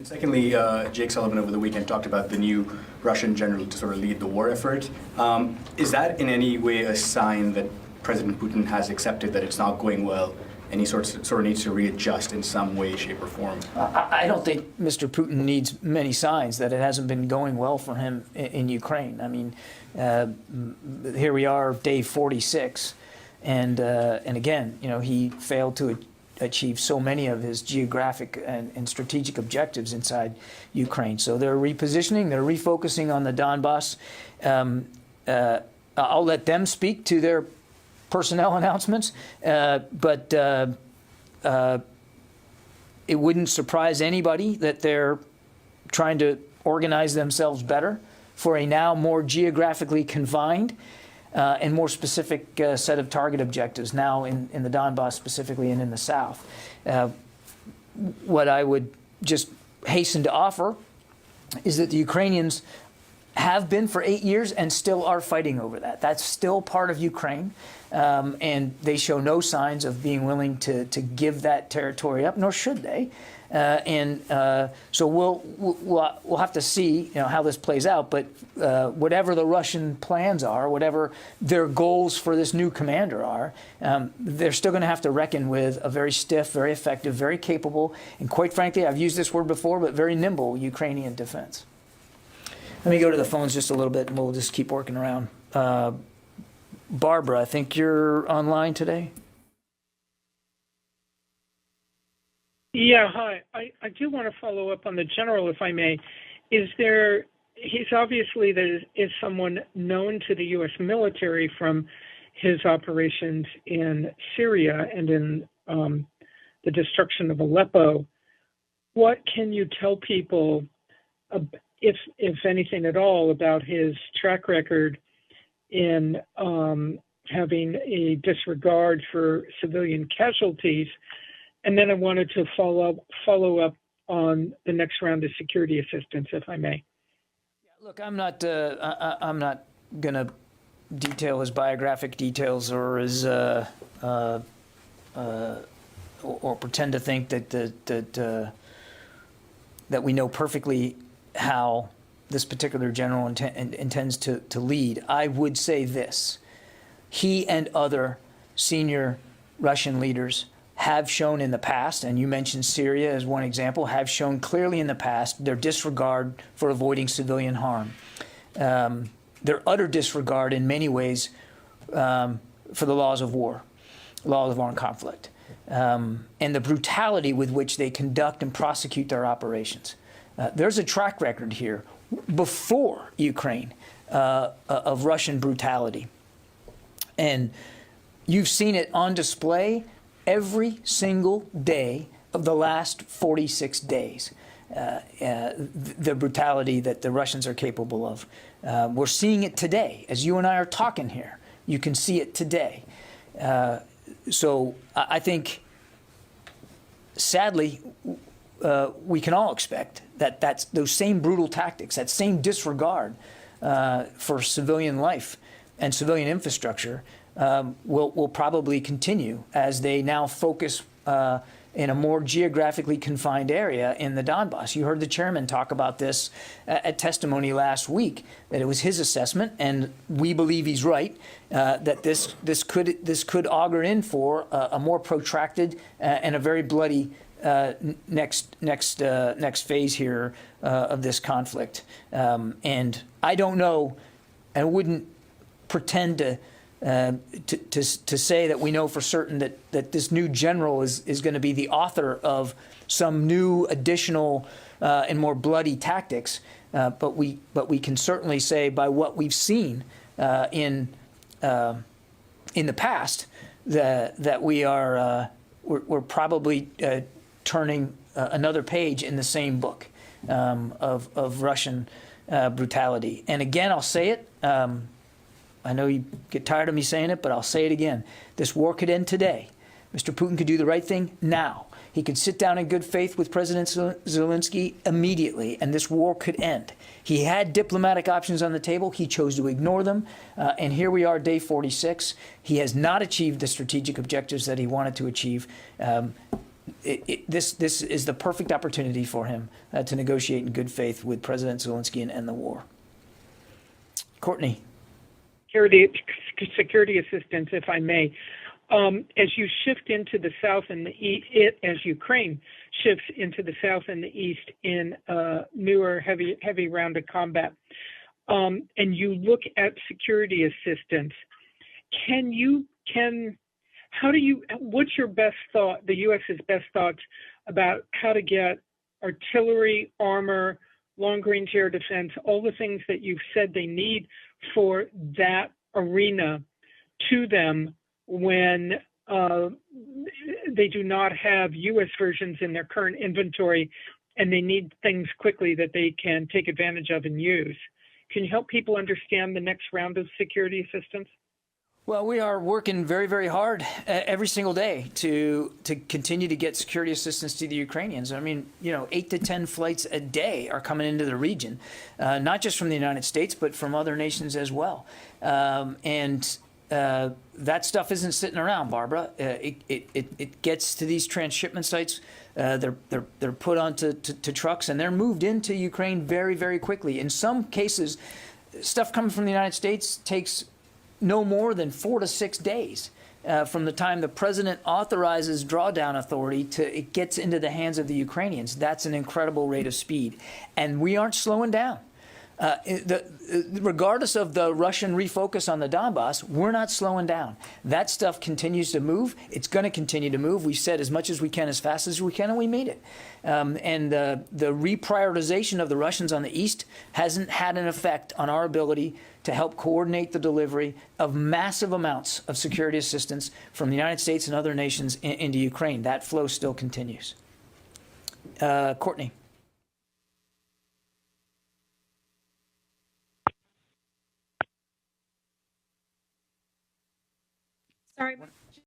secondly, Jake Sullivan over the weekend talked about the new Russian general to sort of lead the war effort. Is that in any way a sign that President Putin has accepted that it's not going well and he sort of needs to readjust in some way, shape, or form? I don't think Mr. Putin needs many signs that it hasn't been going well for him in Ukraine. I mean, here we are, day 46, and again, you know, he failed to achieve so many of his geographic and strategic objectives inside Ukraine. So they're repositioning, they're refocusing on the Donbass. I'll let them speak to their personnel announcements, but it wouldn't surprise anybody that they're trying to organize themselves better for a now more geographically confined and more specific set of target objectives now in the Donbass specifically and in the south. What I would just hasten to offer is that the Ukrainians have been for 8 years and still are fighting over that. That's still part of Ukraine, and they show no signs of being willing to give that territory up, nor should they. So we'll have to see, you know, how this plays out. But whatever the Russian plans are, whatever their goals for this new commander are, they're still going to have to reckon with a very stiff, very effective, very capable, and quite frankly, I've used this word before, but very nimble Ukrainian defense. Let me go to the phones just a little bit, and we'll just keep working around. Barbara, I think you're online today. Yeah, hi. I do want to follow up on the general, if I may. He's obviously there is someone known to the U.S. military from his operations in Syria and in the destruction of Aleppo. What can you tell people, if anything at all, about his track record in having a disregard for civilian casualties? And then I wanted to follow up on the next round of security assistance, if I may. Look, I'm not going to detail his biographic details or his or pretend to think that we know perfectly how this particular general intends to lead. I would say this: he and other senior Russian leaders have shown in the past, and you mentioned Syria as one example, have shown clearly in the past their disregard for avoiding civilian harm, their utter disregard in many ways for the laws of war, laws of armed conflict, and the brutality with which they conduct and prosecute their operations. There's a track record here before Ukraine of Russian brutality, and you've seen it on display every single day of the last 46 days, the brutality that the Russians are capable of. We're seeing it today. As you and I are talking here, you can see it today. So I think, sadly, we can all expect that those same brutal tactics, that same disregard for civilian life and civilian infrastructure will probably continue as they now focus in a more geographically confined area in the Donbass. You heard the chairman talk about this at testimony last week, that it was his assessment, and we believe he's right, that this could augur in for a more protracted and a very bloody next phase here of this conflict. And I don't know, and wouldn't pretend to say that we know for certain that this new general is going to be the author of some new additional and more bloody tactics, but we can certainly say by what we've seen in the past that we're probably turning another page in the same book of Russian brutality. And again, I'll say it. I know you get tired of me saying it, but I'll say it again. This war could end today. Mr. Putin could do the right thing now. He could sit down in good faith with President Zelensky immediately, and this war could end. He had diplomatic options on the table. He chose to ignore them. And here we are, day 46. He has not achieved the strategic objectives that he wanted to achieve. this is the perfect opportunity for him to negotiate in good faith with President Zelensky and end the war. Courtney. Security assistance, if I may. As you shift into the south and the east, as Ukraine shifts into the south and the east in newer heavy round of combat, and you look at security assistance, what's your best thought, the U.S.'s best thoughts about how to get artillery, armor, long-range air defense, all the things that you've said they need for that arena to them when they do not have U.S. versions in their current inventory and they need things quickly that they can take advantage of and use? Can you help people understand the next round of security assistance? Well, we are working very, very hard every single day to continue to get security assistance to the Ukrainians. I mean, 8 to 10 flights a day are coming into the region, not just from the United States, but from other nations as well. That stuff isn't sitting around, Barbara. It gets to these transshipment sites. They're put onto trucks and they're moved into Ukraine very, very quickly. In some cases, stuff coming from the United States takes no more than 4 to 6 days from the time the president authorizes drawdown authority to it gets into the hands of the Ukrainians. That's an incredible rate of speed. And we aren't slowing down. Regardless of the Russian refocus on the Donbass, we're not slowing down. That stuff continues to move. It's going to continue to move. We've said as much as we can, as fast as we can, and we meet it. And the reprioritization of the Russians on the east hasn't had an effect on our ability to help coordinate the delivery of massive amounts of security assistance from the United States and other nations into Ukraine. That flow still continues. Courtney. Sorry,